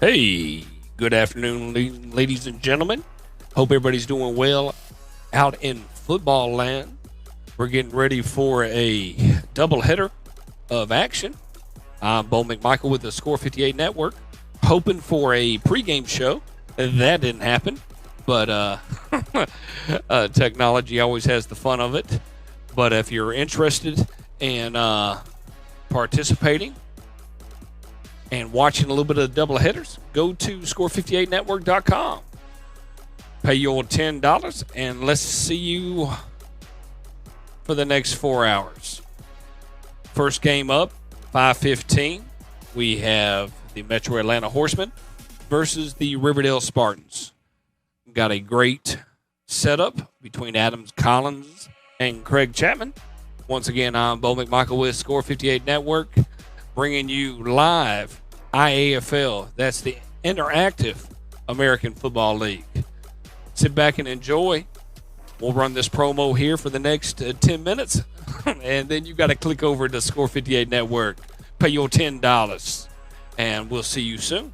Hey, good afternoon, ladies and gentlemen. Hope everybody's doing well out in football land. We're getting ready for a doubleheader of action. I'm Bo McMichael with the Score 58 Network, hoping for a pregame show. That didn't happen, but technology always has the fun of it. But if you're interested in participating and watching a little bit of the double headers, go to score58network.com. Pay your $10, and let's see you for the next 4 hours. First game up, 5:15. We have the Metro Atlanta Horsemen versus the Riverdale Spartans. Got a great setup between Adams Collins and Craig Chapman. Once again, I'm Bo McMichael with Score 58 Network, bringing you live IAFL. That's the Interactive American Football League. Sit back and enjoy. We'll run this promo here for the next 10 minutes, and then you got to click over to Score 58 Network, pay your $10, and we'll see you soon.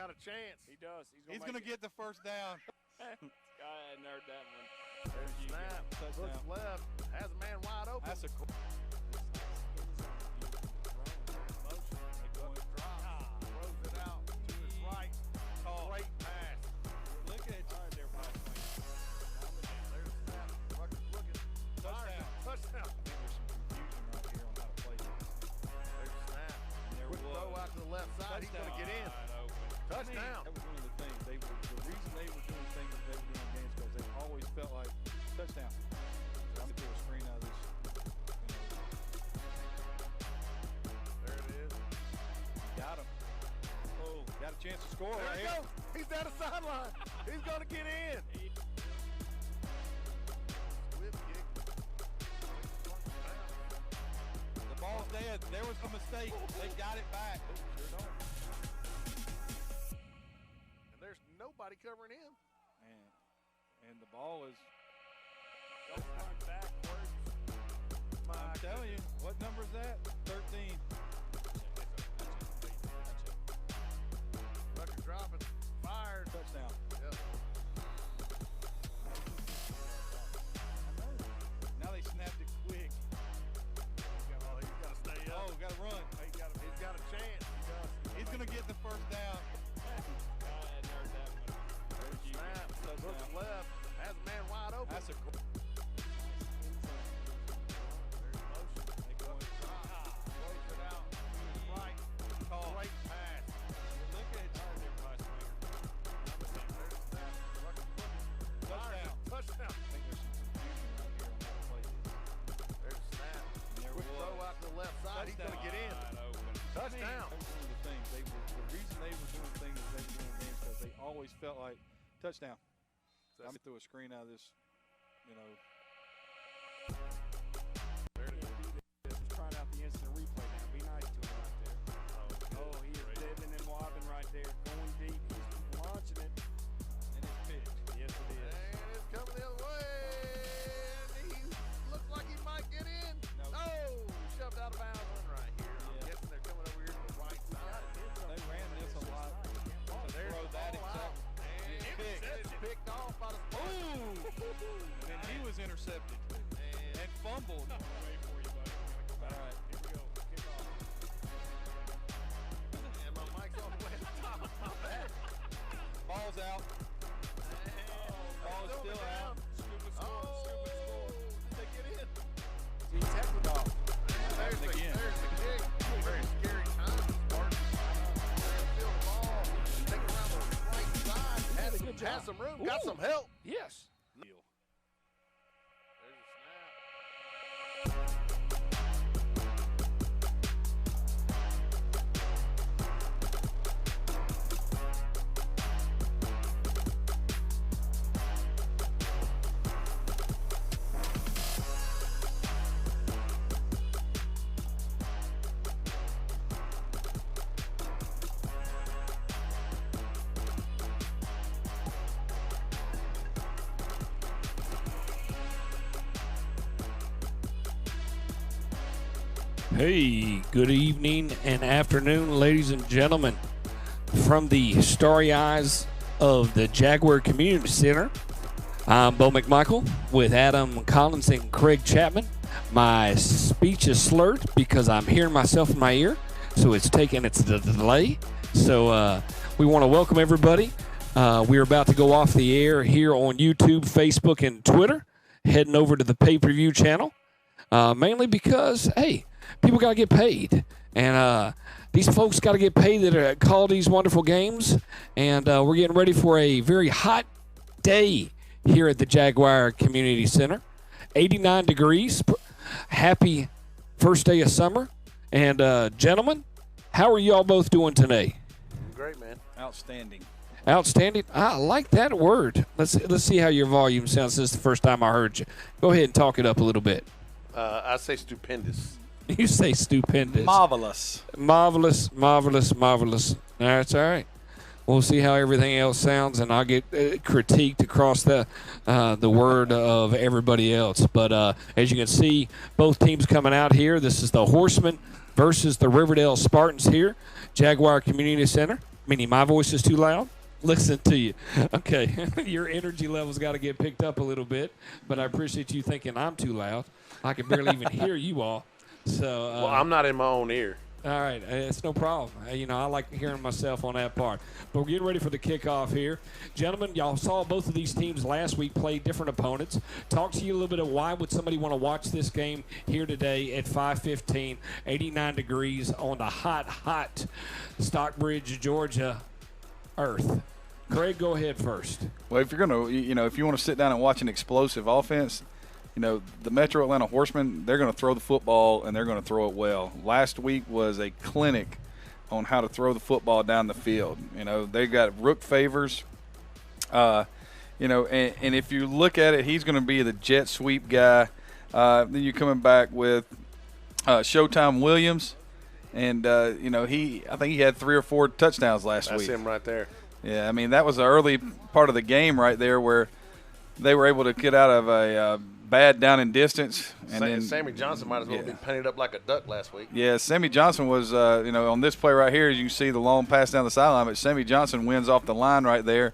got a chance. He does. He's going to get the first down. I hadn't heard that one. There's a snap. Looks left. Has a man wide open. That's a cool. Motion. Drop. Throws it out to his right. Great pass. Look at All right, there, pass. There's a snap. Rucker's looking. Touchdown. Touchdown. I think there's some confusion right here on how to play this. There's a snap. Quick throw out to the left side. He's going to get in. Touchdown. That was one of the things. The reason they were doing things that they were doing in games because they always felt like touchdown. I'm going to do a screen out of this. There it is. Got him. Oh, got a chance to score There right he here. goes. He's down the sideline. He's going to get in. Whip kick. The ball's dead. There was a mistake. They got it back. Sure don't. And there's nobody covering him. And the ball is, Don't run backwards. I'm telling you, what number is that? 13. Rucker dropping. Fired. Touchdown. Yep. Now they snapped it quick. He's got to stay up. Oh, got to run. He's got a chance. He does. He's going to get the first down. I hadn't heard that one. Snap. Looks left. Has a man wide open. That's a cool. There's motion. Drop. Throws it out. To his right. Great pass. Look at it. There's a snap. Rucker's looking. Touchdown. Touchdown. I think there's some confusion right here on how to play this. There's a snap. There Quick was. throw out to the left side. He's going to get in. Touchdown. That was one of the things. The reason they were doing things that they were doing in games because they always felt like touchdown. I'm through a screen out of this, There it is. Just trying out the instant replay now. Be nice to him right there. Oh, he is dibbing and wobbing right there. Going deep. He's launching it. and it's pitched. Yes, it is. And it's coming the other way. And he looks like he might get in. No. Oh, shoved out of bounds one right here. I'm Yeah. guessing they're coming over here to the right side. They ran this a lot. There's Throw the that ball out. And picked. it's picked off by the Ooh! And he was intercepted and fumbled. Wait for you, buddy. All right. Here we go. Kick off. And my mic's all the way to the top of my back. Ball's out. Ball's still out. Stupid score. Oh, Stupid score. did they get in? He tackled off. There's the again. kick. Very scary time. Spartans. Field ball. Take it around the right side. Did a good job. Has some room. Got Ooh. some help. Yes. There's a snap. Hey, good evening and afternoon, ladies and gentlemen. From the starry eyes of the Jaguar Community Center, I'm Bo McMichael with Adam Collins and Craig Chapman. My speech is slurred because I'm hearing myself in my ear, so it's taking its delay. So we want to welcome everybody. We're about to go off the air here on YouTube, Facebook, and Twitter, heading over to the pay-per-view channel, mainly because, hey, people got to get paid, and these folks got to get paid that call these wonderful games, and we're getting ready for a very hot day here at the Jaguar Community Center. 89 degrees. Happy first day of summer. And, gentlemen, how are y'all both doing today? Great, man. Outstanding. Outstanding. I like that word. Let's see how your volume sounds. This is the first time I heard you. Go ahead and talk it up a little bit. I say stupendous. You say stupendous. Marvelous. Marvelous, marvelous, marvelous. That's all right. We'll see how everything else sounds, and I'll get critiqued across the word of everybody else. But as you can see, both teams coming out here. This is the Horsemen versus the Riverdale Spartans here, Jaguar Community Center. Meaning my voice is too loud? Listen to you. Okay. Your energy level's got to get picked up a little bit, but I appreciate you thinking I'm too loud. I can barely even hear you all. So, Well, I'm not in my own ear. all right, it's no problem. I like hearing myself on that part. But we're getting ready for the kickoff here. Gentlemen, y'all saw both of these teams last week play different opponents. Talk to you a little bit of why would somebody want to watch this game here today at 5:15, 89 degrees on the hot Stockbridge, Georgia earth. Craig, go ahead first. Well, if you're going to, if you want to sit down and watch an explosive offense, the Metro Atlanta Horsemen, they're going to throw the football, and they're going to throw it well. Last week was a clinic on how to throw the football down the field. They got Rook Favors. And if you look at it, he's going to be the jet sweep guy. Then you're coming back with Showtime Williams. And, I think he had 3 or 4 touchdowns last week. That's him right there. Yeah, I mean, that was the early part of the game right there where they were able to get out of a bad down and distance. And then Sammy Johnson might as well be painted up like a duck last week. Yeah, Sammy Johnson was, on this play right here, as you can see the long pass down the sideline, but Sammy Johnson wins off the line right there,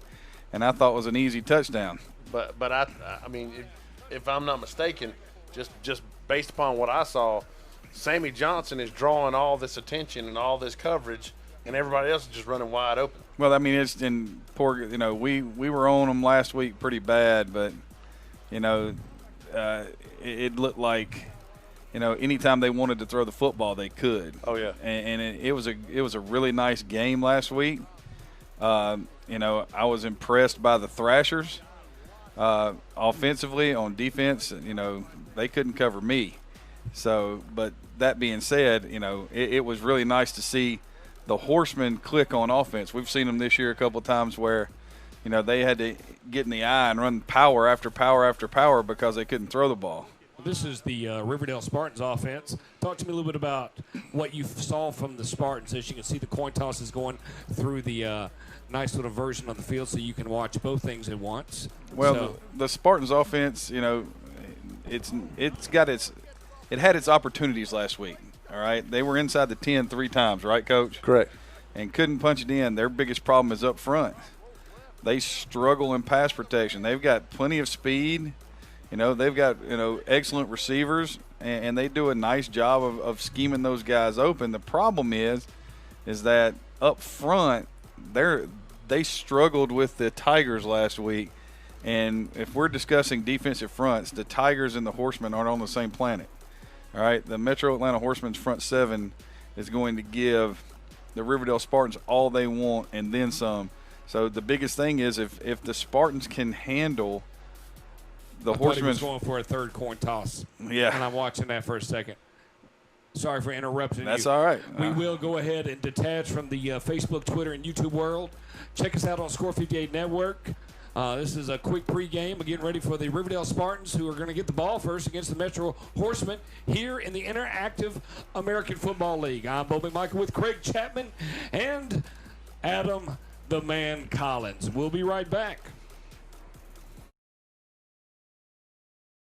and I thought was an easy touchdown. But I mean, if I'm not mistaken, just based upon what I saw, Sammy Johnson is drawing all this attention and all this coverage, and everybody else is just running wide open. Well, I mean, it's in poor. We were on them last week pretty bad, but it looked like anytime they wanted to throw the football, they could. Oh yeah, and it was a really nice game last week. I was impressed by the Thrashers offensively. On defense, they couldn't cover me. So, but that being said, it was really nice to see the Horsemen click on offense. We've seen them this year a couple of times where, they had to get in the eye and run power after power after power because they couldn't throw the ball. This is the Riverdale Spartans offense. Talk to me a little bit about what you saw from the Spartans. As you can see, the coin toss is going through the nice little version of the field so you can watch both things at once. Well, the Spartans offense, it had its opportunities last week. All right, they were inside the 10 3 times, right, Coach? correct. And couldn't punch it in. Their biggest problem is up front. They struggle in pass protection. They've got plenty of speed. They've got excellent receivers, and they do a nice job of scheming those guys open. The problem is that up front, they struggled with the Tigers last week. And if we're discussing defensive fronts, the Tigers and the Horsemen aren't on the same planet. All right, the Metro Atlanta Horsemen's front seven is going to give the Riverdale Spartans all they want and then some. So the biggest thing is if the Spartans can handle the Horsemen. was going for a third coin toss. Yeah. And I'm watching that for a second. Sorry for interrupting That's you. all right. We will go ahead and detach from the Facebook, Twitter, and YouTube world. Check us out on Score 58 Network. This is a quick pregame. We're getting ready for the Riverdale Spartans, who are going to get the ball first against the Metro Horsemen here in the Interactive American Football League. I'm Bo McMichael with Craig Chapman and Adam the Man Collins. We'll be right back.